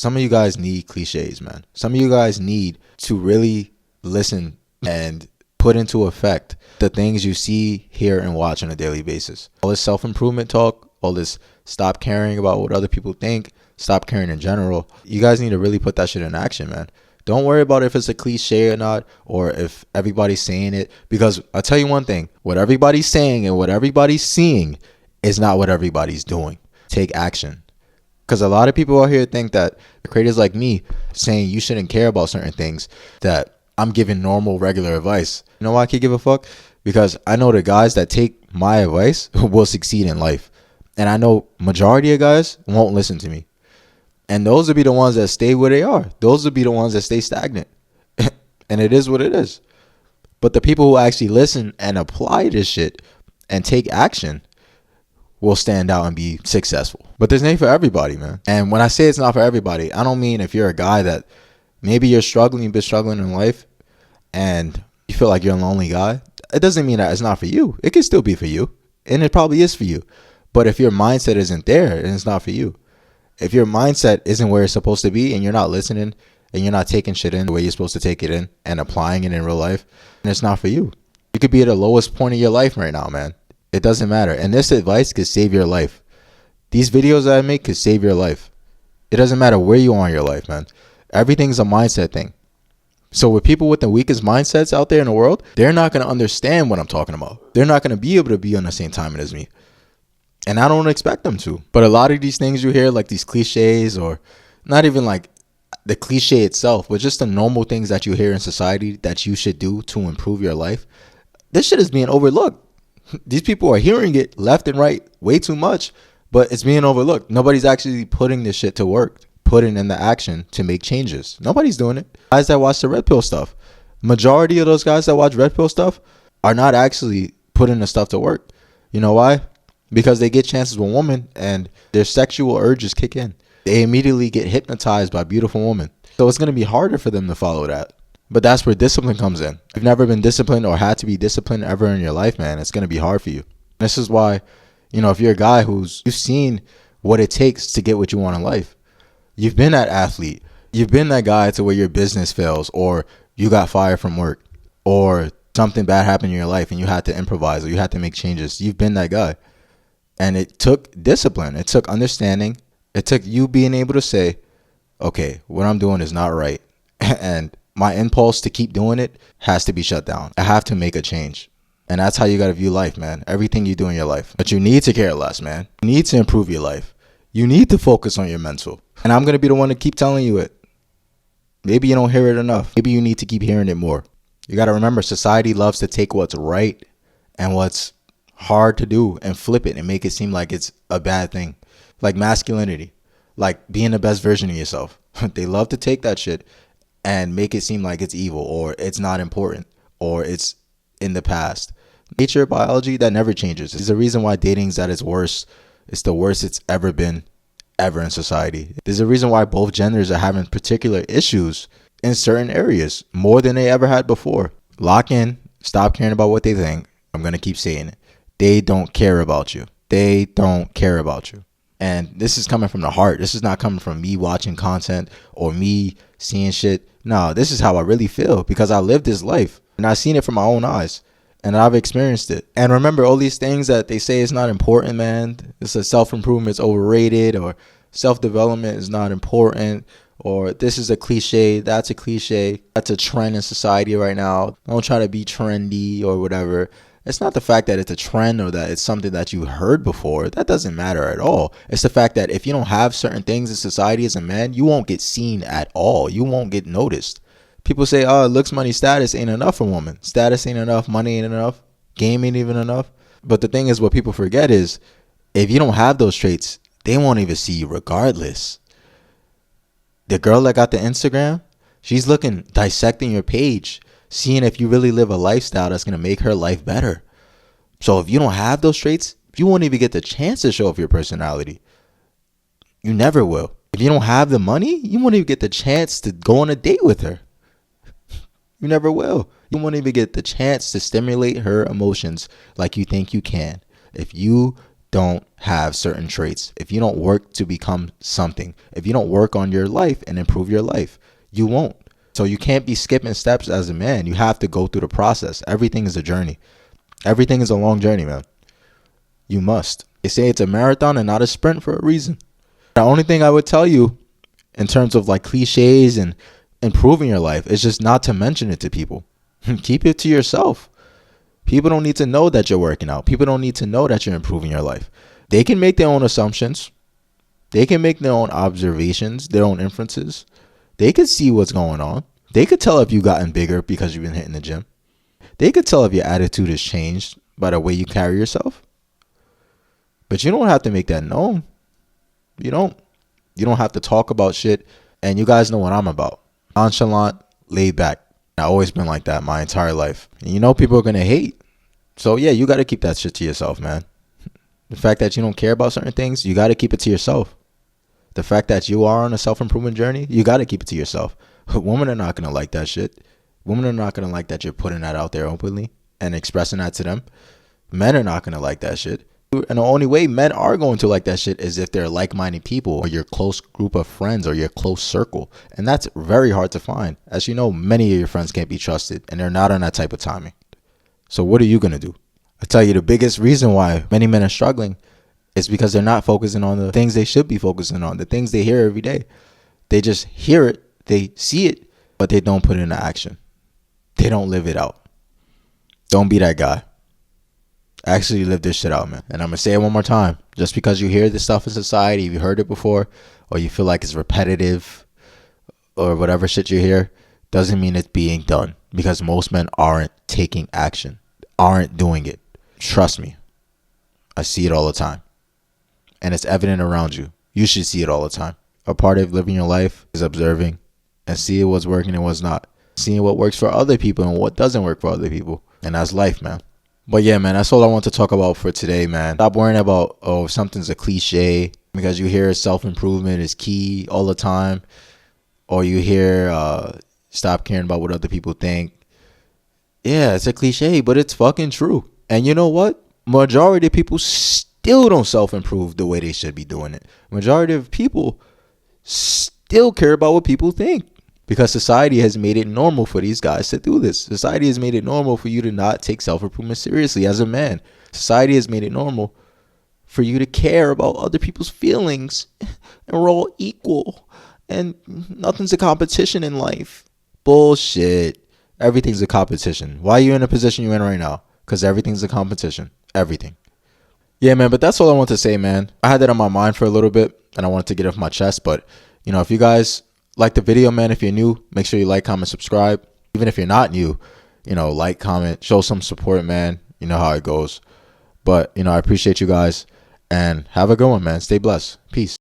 Some of you guys need cliches, man. Some of you guys need to really listen and put into effect the things you see, hear, and watch on a daily basis. All this self-improvement talk, all this stop caring about what other people think, stop caring in general. You guys need to really put that shit in action, man. Don't worry about if it's a cliche or not, or if everybody's saying it. Because I'll tell you one thing, what everybody's saying and what everybody's seeing is not what everybody's doing. Take action. Because a lot of people out here think that creators like me saying you shouldn't care about certain things, that I'm giving normal, regular advice. You know why I can't give a fuck? Because I know the guys that take my advice will succeed in life. And I know majority of guys won't listen to me. And those will be the ones that stay where they are. Those will be the ones that stay stagnant. And it is what it is. But the people who actually listen and apply this shit and take action will stand out and be successful. But this ain't for everybody, man. And when I say it's not for everybody, I don't mean if you're a guy that maybe you've been struggling in life and you feel like you're a lonely guy. It doesn't mean that it's not for you. It can still be for you. And it probably is for you. But if your mindset isn't there, then it's not for you. If your mindset isn't where it's supposed to be and you're not listening and you're not taking shit in the way you're supposed to take it in and applying it in real life, then it's not for you. You could be at the lowest point of your life right now, man. It doesn't matter. And this advice could save your life. These videos that I make could save your life. It doesn't matter where you are in your life, man. Everything's a mindset thing. So with people with the weakest mindsets out there in the world, they're not going to understand what I'm talking about. They're not going to be able to be on the same timing as me. And I don't expect them to. But a lot of these things you hear, like these cliches, or not even like the cliche itself, but just the normal things that you hear in society that you should do to improve your life, this shit is being overlooked. These people are hearing it left and right way too much, but it's being overlooked. Nobody's actually putting this shit to work, putting in the action to make changes. Nobody's doing it. Guys that watch the Red Pill stuff, majority of those guys that watch Red Pill stuff are not actually putting the stuff to work. You know why? Because they get chances with women and their sexual urges kick in. They immediately get hypnotized by beautiful women. So it's going to be harder for them to follow that. But that's where discipline comes in. If you've never been disciplined or had to be disciplined ever in your life, man, it's going to be hard for you. This is why, if you're a guy you've seen what it takes to get what you want in life. You've been that athlete. You've been that guy to where your business fails, or you got fired from work, or something bad happened in your life and you had to improvise or you had to make changes. You've been that guy. And it took discipline. It took understanding. It took you being able to say, okay, what I'm doing is not right. And my impulse to keep doing it has to be shut down. I have to make a change. And that's how you got to view life, man. Everything you do in your life. But you need to care less, man. You need to improve your life. You need to focus on your mental. And I'm going to be the one to keep telling you it. Maybe you don't hear it enough. Maybe you need to keep hearing it more. You got to remember, society loves to take what's right and what's hard to do and flip it and make it seem like it's a bad thing. Like masculinity, like being the best version of yourself. They love to take that shit and make it seem like it's evil, or it's not important, or it's in the past. Nature, biology, that never changes. There's a reason why dating's at its worst. It's the worst it's ever been, ever in society. There's a reason why both genders are having particular issues in certain areas more than they ever had before. Lock in. Stop caring about what they think. I'm going to keep saying it. They don't care about you. They don't care about you. And this is coming from the heart. This is not coming from me watching content or me seeing shit. No, this is how I really feel, because I lived this life and I've seen it from my own eyes and I've experienced it. And remember, all these things that they say is not important, man. It's a self-improvement is overrated, or self-development is not important, or this is a cliche, that's a cliche, that's a trend in society right now. Don't try to be trendy or whatever. It's not the fact that it's a trend or that it's something that you heard before. That doesn't matter at all. It's the fact that if you don't have certain things in society as a man, you won't get seen at all. You won't get noticed. People say, oh, looks, money, status ain't enough for women. Status ain't enough. Money ain't enough. Game ain't even enough. But the thing is, what people forget is, if you don't have those traits, they won't even see you regardless. The girl that got the Instagram, she's dissecting your page, seeing if you really live a lifestyle that's going to make her life better. So if you don't have those traits, you won't even get the chance to show off your personality. You never will. If you don't have the money, you won't even get the chance to go on a date with her. You never will. You won't even get the chance to stimulate her emotions like you think you can. If you don't have certain traits, if you don't work to become something, if you don't work on your life and improve your life, you won't. So you can't be skipping steps as a man. You have to go through the process. Everything is a journey. Everything is a long journey, man. You must. They say it's a marathon and not a sprint for a reason. The only thing I would tell you in terms of like cliches and improving your life is just not to mention it to people. Keep it to yourself. People don't need to know that you're working out. People don't need to know that you're improving your life. They can make their own assumptions. They can make their own observations, their own inferences. They could see what's going on. They could tell if you've gotten bigger because you've been hitting the gym. They could tell if your attitude has changed by the way you carry yourself. But you don't have to make that known. You don't. You don't have to talk about shit. And you guys know what I'm about. Nonchalant, laid back. I've always been like that my entire life. And you know people are going to hate. So yeah, you got to keep that shit to yourself, man. The fact that you don't care about certain things, you got to keep it to yourself. The fact that you are on a self-improvement journey, you got to keep it to yourself. Women are not going to like that shit. Women are not going to like that you're putting that out there openly and expressing that to them. Men are not going to like that shit. And the only way men are going to like that shit is if they're like-minded people or your close group of friends or your close circle. And that's very hard to find. As you know, many of your friends can't be trusted and they're not on that type of timing. So what are you going to do? I tell you, the biggest reason why many men are struggling is because they're not focusing on the things they should be focusing on, the things they hear every day. They just hear it, they see it, but they don't put it into action. They don't live it out. Don't be that guy. Actually live this shit out, man. And I'm going to say it one more time. Just because you hear this stuff in society, if you heard it before, or you feel like it's repetitive, or whatever shit you hear, doesn't mean it's being done. Because most men aren't taking action, aren't doing it. Trust me. I see it all the time. And it's evident around you. You should see it all the time. A part of living your life is observing and seeing what's working and what's not. Seeing what works for other people and what doesn't work for other people. And that's life, man. But yeah, man, that's all I want to talk about for today, man. Stop worrying about, oh, if something's a cliche because you hear self-improvement is key all the time. Or you hear, stop caring about what other people think. Yeah, it's a cliche, but it's fucking true. And you know what? Majority of people still don't self-improve the way they should be doing it. Majority of people still care about what people think. Because society has made it normal for these guys to do this. Society has made it normal for you to not take self-improvement seriously as a man. Society has made it normal for you to care about other people's feelings. And we're all equal. And nothing's a competition in life. Bullshit. Everything's a competition. Why are you in the position you're in right now? Because everything's a competition. Everything. Yeah, man, but that's all I want to say, man. I had that on my mind for a little bit, and I wanted to get it off my chest. But, you know, if you guys like the video, man, if you're new, make sure you like, comment, subscribe. Even if you're not new, you know, like, comment, show some support, man. You know how it goes. But, you know, I appreciate you guys. And have a good one, man. Stay blessed. Peace.